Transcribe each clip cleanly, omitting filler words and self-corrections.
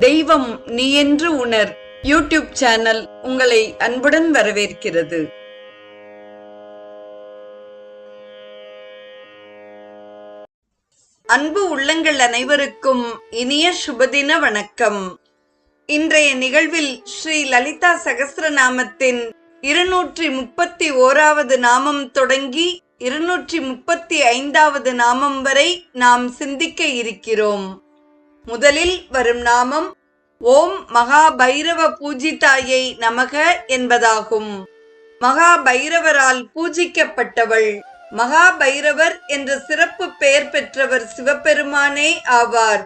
தெய்வம் நீ என்று உணர் யூடியூப் சேனல் உங்களை அன்புடன் வரவேற்கிறது. அன்பு உள்ளங்கள் அனைவருக்கும் இனிய சுபதின வணக்கம். இன்றைய நிகழ்வில் ஸ்ரீ லலிதா சகஸ்ரநாமத்தின் 231வது நாமம் தொடங்கி 235வது நாமம் வரை நாம் சிந்திக்க இருக்கிறோம். முதலில் வரும் நாமம் ஓம் மகா பைரவ பூஜிதாயை நமக என்பதாகும். மகா பைரவரால் பூஜிக்கப்பட்டவள். மகா பைரவர் என்ற சிறப்பு பெயர் பெற்றவர் சிவபெருமானே ஆவார்.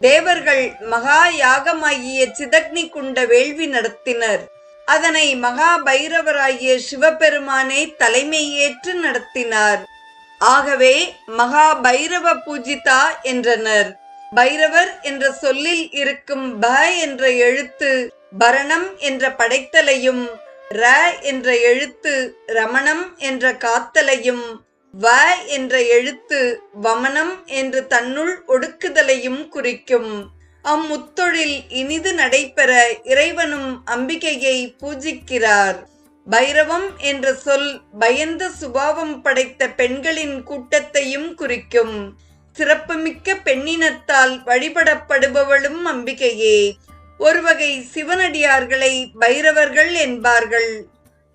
தேவர்கள் மகா யாகமாகிய சிதக்னி குண்ட வேள்வி நடத்தினர். அதனை மகா பைரவராகிய சிவபெருமானே தலைமையேற்று நடத்தினார். ஆகவே மகா பைரவ பூஜிதா என்றனர். பைரவர் என்ற சொல்லில் இருக்கும் ப என்ற எழுத்து பரணம் என்ற படைத்தலையும், ர என்ற எழுத்து ரமணம் என்ற காத்தலையும், வ என்ற எழுத்து வமனம் என்று தன்னுள் ஒடுக்குதலையும் குறிக்கும். அம்முத்தொழில் இனிது நடைபெற இறைவனும் அம்பிகையை பூஜிக்கிறார். பைரவம் என்ற சொல் பயந்த சுபாவம் படைத்த பெண்களின் கூட்டத்தையும் குறிக்கும். சிறப்புமிக்க பெண்ணினத்தால் வழிபடப்படுபவளும் அம்பிகையே. ஒருவகை சிவனடியார்களை பைரவர்கள் என்பார்கள்.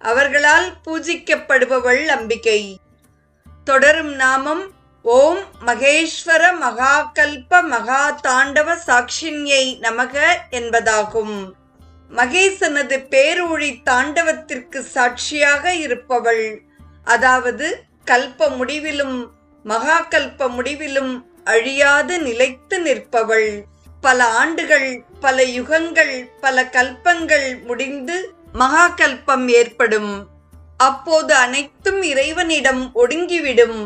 அவர்களால் பூஜிக்கப்படுபவள் அம்பிகை. தொடரும் நாமம் ஓம் மகேஸ்வர மகாகல்ப மகா தாண்டவ சாட்சின்யை நமக என்பதாகும். மகேசனது பேரூழி தாண்டவத்திற்கு சாட்சியாக இருப்பவள். அதாவது கல்ப முடிவிலும் மகாகல்ப முடிவிலும் அழியாது நிலைத்து நிற்பவள். பல ஆண்டுகள், பல யுகங்கள், பல கல்பங்கள் முடிந்து மகாகல்பம் ஏற்படும். அப்போது அனைத்தும் இறைவனிடம் ஒடுங்கிவிடும்.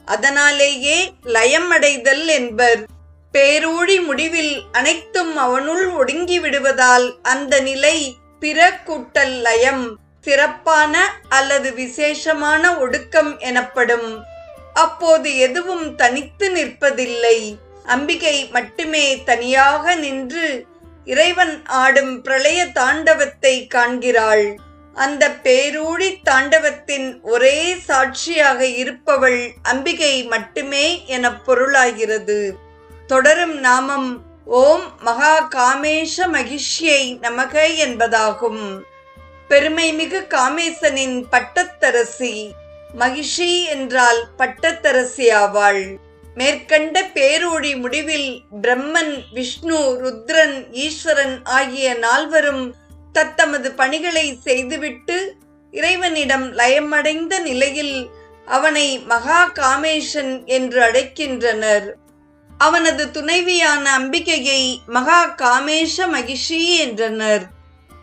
அதனாலேயே லயம் அடைதல் என்பர். பேரூழி முடிவில் அனைத்தும் அவனுள் ஒடுங்கி விடுவதால் அந்த நிலை பிற கூட்டல் லயம், சிறப்பான அல்லது விசேஷமான ஒடுக்கம் எனப்படும். அப்போது எதுவும் தனித்து நிற்பதில்லை. அம்பிகை மட்டுமே தனியாக நின்று இறைவன் ஆடும் பிரளய தாண்டவத்தை காண்கிறாள். அந்த பேரூழி தாண்டவத்தின் ஒரே சாட்சியாக இருப்பவள் அம்பிகை மட்டுமே என பொருளாகிறது. தொடரும் நாமம் ஓம் மகா காமேஷ மகிஷ்யை நமக என்பதாகும். பெருமைமிகு காமேசனின் பட்டத்தரசி. மகிஷி என்றால் பட்டத்தரசி ஆவாள். மேற்கண்ட பேரூழி முடிவில் பிரம்மன், விஷ்ணு, ருத்ரன், ஈஸ்வரன் ஆகிய நால்வரும் தத்தமது பணிகளை செய்துவிட்டு இறைவனிடம் லயமடைந்த நிலையில் அவனை மகா காமேஷன் என்று அழைக்கின்றனர். அவனது துணைவியான அம்பிகையை மகா காமேஷ மகிஷி என்றனர்.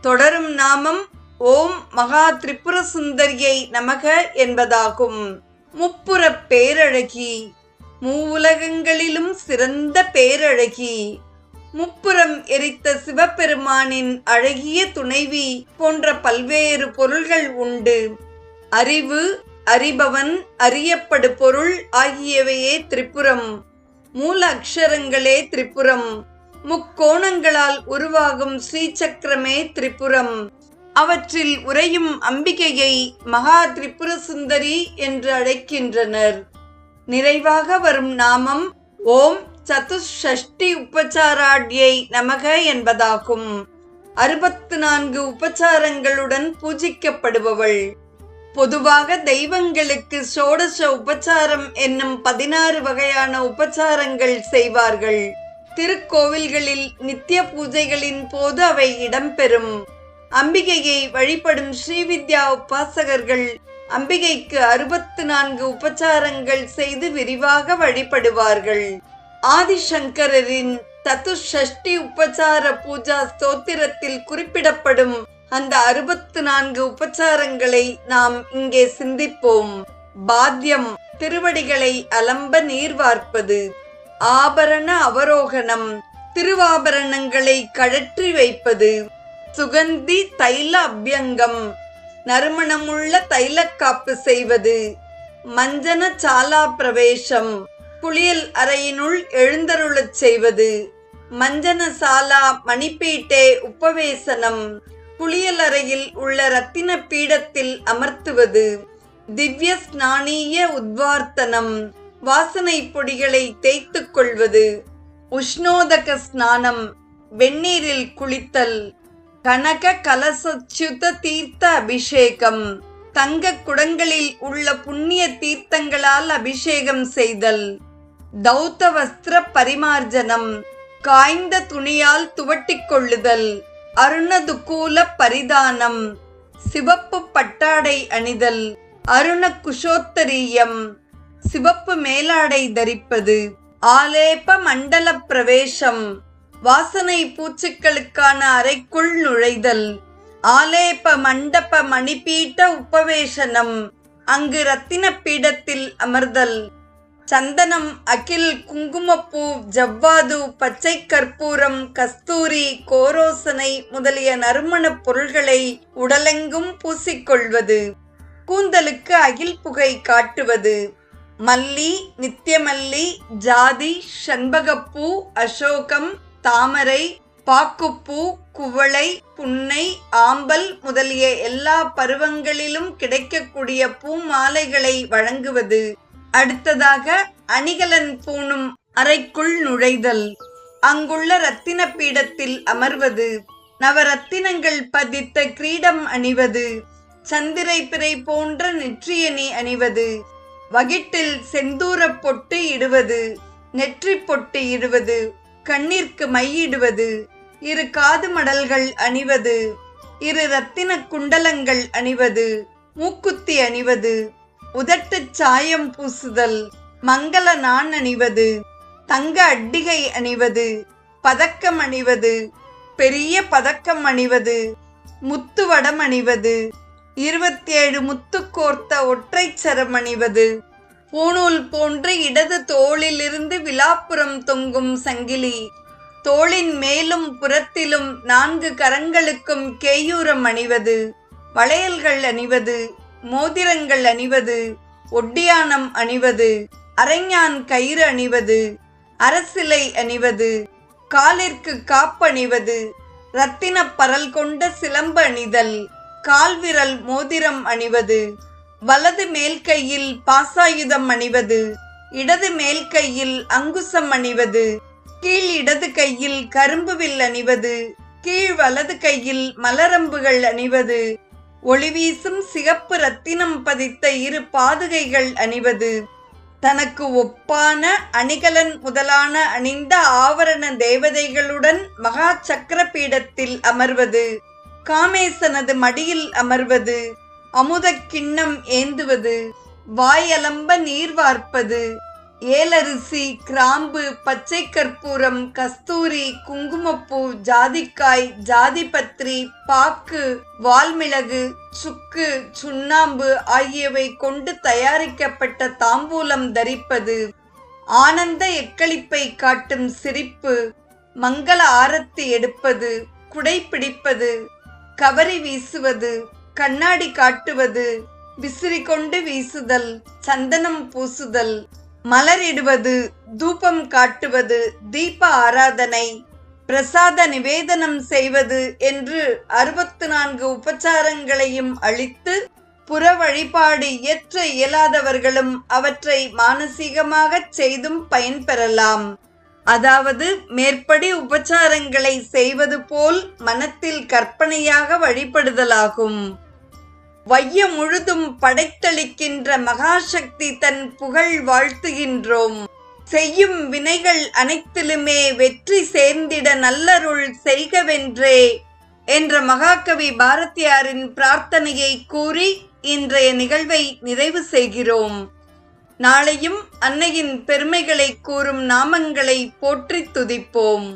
தொடரும் நாமம் ஓம் மகா திரிபுர சுந்தரியை நமக என்பதாகும். முப்புற பேரழகி. மூவுலகங்களிலும் சிறந்த பேரழகி. முப்புறம் எரித்த சிவபெருமானின் அழகிய துணைவி போன்ற பல்வேறு பொருள்கள் உண்டு. அறிவு, அறிபவன், அறியப்படு பொருள் ஆகியவையே திரிபுரம். மூல அக்ஷரங்களே திரிபுரம். முக்கோணங்களால் உருவாகும் ஸ்ரீசக்கரமே திரிபுரம். அவற்றில் உறையும் அம்பிகையை மகா திரிபுர சுந்தரி என்று அழைக்கின்றனர். நிறைவாக வரும் நாமம் ஓம் சதுஷ்டி உபசாராட்யை நமக என்பதாகும். 64 உபசாரங்களுடன் பூஜிக்கப்படுபவள். பொதுவாக தெய்வங்களுக்கு ஷோடச உபசாரம் என்னும் 16 வகையான உபசாரங்கள் செய்வார்கள். திருக்கோவில்களில் நித்திய பூஜைகளின் போது அவை இடம்பெறும். அம்பிகையை வழிபடும் ஸ்ரீவித்யா உபாசகர்கள் அம்பிகைக்கு 64 உபசாரங்கள் செய்து விரிவாக வழிபடுவார்கள். ஆதிசங்கரின் சதுஷ்டி உபசார பூஜா ஸ்தோத்திரத்தில் குறிப்பிடப்படும் அந்த 64 உபசாரங்களை நாம் இங்கே சிந்திப்போம். பாத்யம், திருவடிகளை அலம்ப நீர் வார்ப்பது. ஆபரண அவரோகணம், திருவாபரணங்களை கழற்றி வைப்பது. சுகந்தி தைல அபியங்கம், நறுமணமுள்ள தைலக்காப்பு செய்வது. மஞ்சன சாலா பிரவேசம், குளியல் அறையினுள் எழுந்தருளச் செய்வது. மஞ்சனசாலா மணிப்பீட்டே உபவேசனம். குளியலறையில் உள்ள ரத்தின பீடத்தில் அமர்த்துவது. திவ்ய ஸ்நானீய உத்வார்த்தனம். வாசனை பொடிகளை தேய்த்துக் கொள்வது. உஷ்ணோதக ஸ்நானம். வெந்நீரில் குளித்தல். கனக கலசச்சுத தீர்த்த அபிஷேகம். தங்க குடங்களில் உள்ள புண்ணிய தீர்த்தங்களால் அபிஷேகம் செய்தல். தௌத்த வஸ்திர பரிமார்ஜனம். காய்ந்த துணியால் துவட்டிக் கொள்ளுதல். அருணதுகூல பரிதானம். சிவப்பு பட்டாடை அணிதல். அருண குஷோத்தரீயம். சிவப்பு மேலாடை தரிப்பது. ஆலேப மண்டல பிரவேசம். வாசனை பூச்சுக்களுக்கான அறைக்குள் நுழைதல். ஆலேப மண்டப மணிப்பீட்ட உபவேசனம். அங்கு ரத்தின பீடத்தில் அமர்தல். சந்தனம், அகில், குங்குமப்பூ, ஜவ்வாது, பச்சை கற்பூரம், கஸ்தூரி, கோரோசனை முதலிய நறுமணப் பொருள்களை உடலெங்கும் பூசிக்கொள்வது. கூந்தலுக்கு அகில் புகை காட்டுவது. மல்லி, நித்தியமல்லி, ஜாதி, சண்பகப்பூ, அசோகம், தாமரை, பாக்குப்பூ, குவளை, புன்னை, ஆம்பல் முதலிய எல்லா பருவங்களிலும் கிடைக்கக்கூடிய பூ மாலைகளை வழங்குவது. அடுத்ததாக அணிகலன் பூணும் அறைக்குள் நுழைதல். அங்குள்ள ரத்தின பீடத்தில் அமர்வது. நவரத்தினங்கள் பதித்த கிரீடம் அணிவது. சந்திரை பிறை போன்ற நெற்றியணி அணிவது. வகிட்டில் செந்தூர பொட்டு இடுவது. நெற்றி பொட்டு இடுவது. கண்ணிற்கு மையிடுவது. 2 காது மடல்கள் அணிவது. 2 ரத்தின குண்டலங்கள் அணிவது. மூக்குத்தி அணிவது. உதட்டு சாயம் பூசுதல். மங்கள நான் அணிவது. தங்க அட்டிகை அணிவது. பதக்கம் அணிவது. பெரிய பதக்கம் அணிவது. முத்துவடம் அணிவது. 27 முத்து கோர்த்த ஒற்றை சரம் அணிவது. பூணூல் போன்ற இடது தோளிலிருந்து விலாப்புறம் தொங்கும் சங்கிலி. தோளின் மேலும் புறத்திலும் 4 கரங்களுக்கும் கேயூரம் அணிவது. வளையல்கள் அணிவது. மோதிரங்கள் அணிவது. ஒட்டியானம் அணிவது. அரைஞான் கயிறு அணிவது. அரசிலை அணிவது. காலிற்கு காப்பணிவது. இரத்தின பரல் கொண்ட சிலம்பு அணிதல். கால்விரல் மோதிரம் அணிவது. வலது மேல் கையில் பாசாயுதம் அணிவது. இடது மேல் கையில் அங்குசம் அணிவது. கீழ் இடது கையில் கரும்புவில் அணிவது. கீழ் வலது கையில் மலரம்புகள் அணிவது. ஒளிவீசும் சிகப்பு ரத்தினம் பதித்த 2 பாதுகைகள் அணிவது. தனக்கு ஒப்பான அணிகலன் முதலான அணிந்த ஆவரண தேவதைகளுடன் மகா சக்கர பீடத்தில் அமர்வது. காமேசனது மடியில் அமர்வது. அமுத கிண்ணம் ஏந்துவது. வாயலம்ப நீர் வார்ப்பது. ஏலரிசி, கிராம்பு, பச்சை கற்பூரம், கஸ்தூரி, குங்குமப்பூ, ஜாதிக்காய், ஜாதிபத்திரி, பாக்கு, வால்மிளகு, சுக்கு, சுண்ணாம்பு ஆகியவை கொண்டு தயாரிக்கப்பட்ட தாம்பூலம் தரிப்பது. ஆனந்த எக்களிப்பை காட்டும் சிரிப்பு. மங்கள ஆரத்தி எடுப்பது. குடை பிடிப்பது. கவரி வீசுவது. கண்ணாடி காட்டுவது. விசிறி கொண்டு வீசுதல். சந்தனம் பூசுதல். மலரிடுவது. தூபம் காட்டுவது. தீப ஆராதனை. பிரசாத நிவேதனம் செய்வது என்று 64 உபச்சாரங்களையும் அளித்து புற வழிபாடு இயற்ற இயலாதவர்களும் அவற்றை மானசீகமாகச் செய்தும் பயன்பெறலாம். அதாவது மேற்படி உபச்சாரங்களை செய்வது போல் மனத்தில் கற்பனையாக வழிபடுதலாகும். வையம் முழுதும் படைத்தளிக்கின்ற மகாசக்தி தன் புகழ் வாழ்த்துகின்றோம். செய்யும் வினைகள் அனைத்திலுமே வெற்றி சேர்ந்திட நல்லருள் செய்கவென்றே என்ற மகாகவி பாரதியாரின் பிரார்த்தனையை கூறி இன்றைய நிகழ்வை நிறைவு செய்கிறோம். நாளையும் அன்னையின் பெருமைகளை கூறும் நாமங்களை போற்றி துதிப்போம்.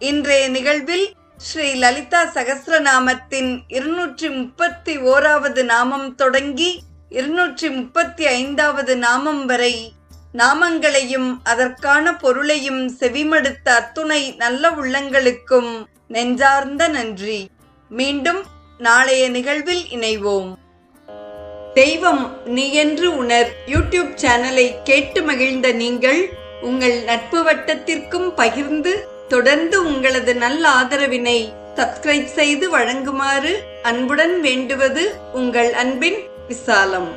இன்றைய நிகழ்வில் ஸ்ரீ லலிதா சகஸ்ரநாமத்தின் 231வது நாமம் தொடங்கி 235வது நாமம் வரை நாமங்களையும் அதற்கான பொருளையும் செவிமடுத்த அத்துணை நல்ல உள்ளங்களுக்கும் நெஞ்சார்ந்த நன்றி. மீண்டும் நாளைய நிகழ்வில் இணைவோம். தெய்வம் நீ என்று உணர் யூடியூப் சேனலை கேட்டு மகிழ்ந்த நீங்கள் உங்கள் நட்பு வட்டத்திற்கும் பகிர்ந்து தொடர்ந்து உங்களது நல்ல ஆதரவினை சப்ஸ்கிரைப் செய்து வழங்குமாறு அன்புடன் வேண்டுவது உங்கள் அன்பின் விசாலம்.